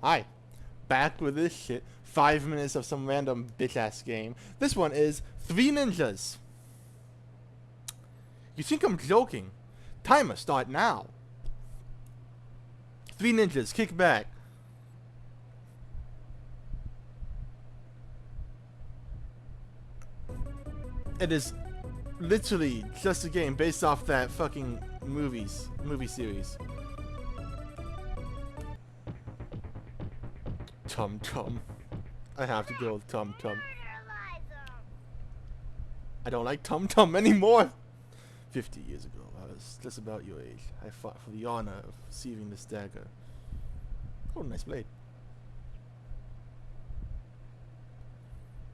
Hi, back with this shit. 5 minutes of some random bitch-ass game. This one is 3 Ninjas. You think I'm joking? Timer start now. 3 Ninjas, kick back. It is literally just a game based off that fucking movie series. Tum Tum. I have to go with Tum Tum. I don't like Tum Tum anymore. 50 years ago, I was just about your age. I fought for the honor of receiving this dagger. Oh, nice blade.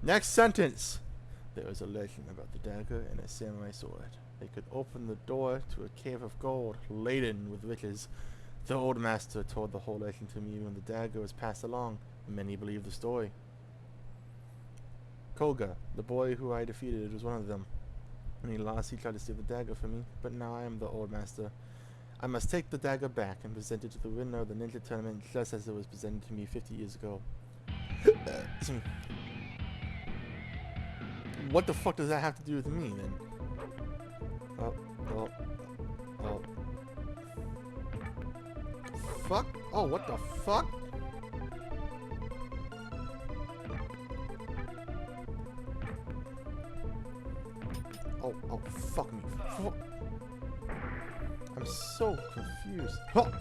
Next sentence. There is a legend about the dagger and a samurai sword. They could open the door to a cave of gold laden with riches. The old master told the whole legend to me when the dagger was passed along. Many believe the story. Koga, the boy who I defeated, was one of them. When he lost, he tried to steal the dagger from me, but now I am the old master. I must take the dagger back and present it to the winner of the ninja tournament just as it was presented to me 50 years ago. What the fuck does that have to do with me, then? Oh. Fuck? Oh, what the fuck? Oh, fuck me. I'm so confused. Oh!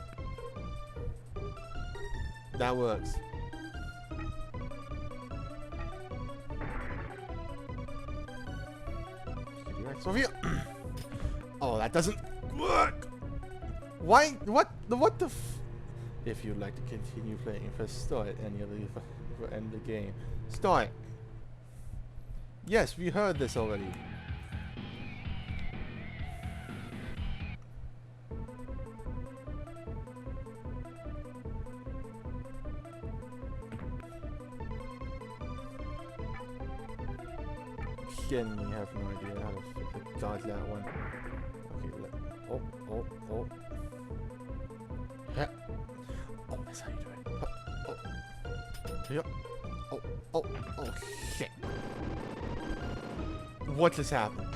That works. Sophia! Oh, that doesn't work! Why? What the f... If you'd like to continue playing, press start any other for end the game. Start! Yes, we heard this already. Genuinely have no idea how to dodge that one. Okay, oh. Yeah. Oh, that's how you do it. Yep. Oh, shit. What just happened?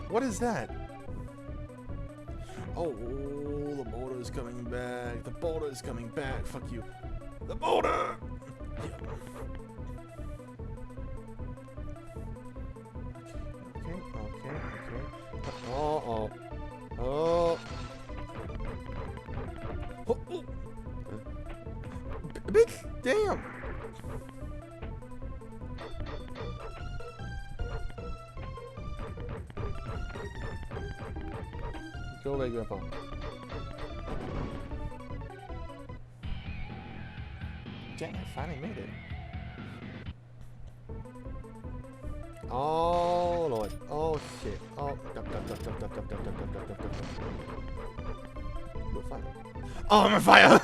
What is that? Oh, the boulder's coming back. The boulder's coming back. Fuck you. The boulder! Yeah. Okay. Oh. Bitch, damn. Go away, Grandpa. Dang, I finally made it. Oh lord. Oh shit. Oh. Fire. Oh, I'm on fire!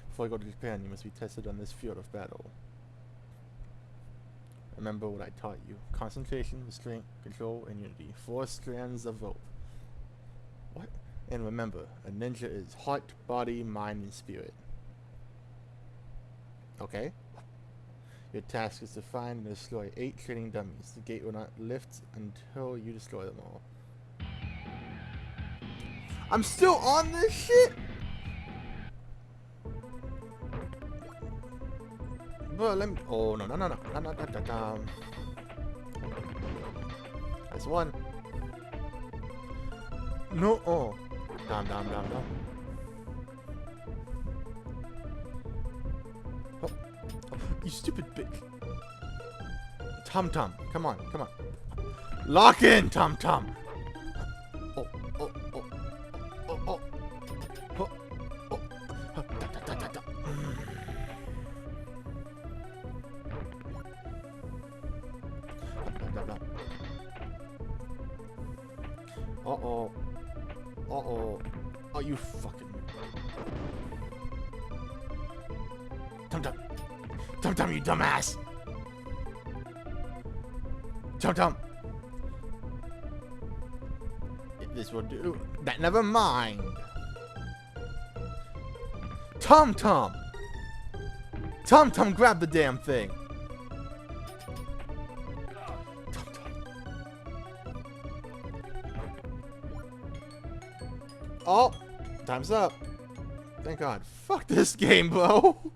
Before you go to Japan, you must be tested on this field of battle. Remember what I taught you. Concentration, restraint, control, and unity. 4 strands of rope. What? And remember, a ninja is heart, body, mind, and spirit. Okay? Your task is to find and destroy 8 training dummies. The gate will not lift until you destroy them all. I'm still on this shit? Bro, let me... Oh, no. That's one. No, oh. Down. Oh, you stupid bitch. Tum Tum, come on. Lock in, Tum Tum. Oh. Uh-oh. Oh, you fucking... Tum Tum, you dumbass! Tum Tum! This will do. That never mind. Tom Tom! Tom Tom, grab the damn thing! Tom Tom. Oh! Time's up. Thank God. Fuck this game, bro!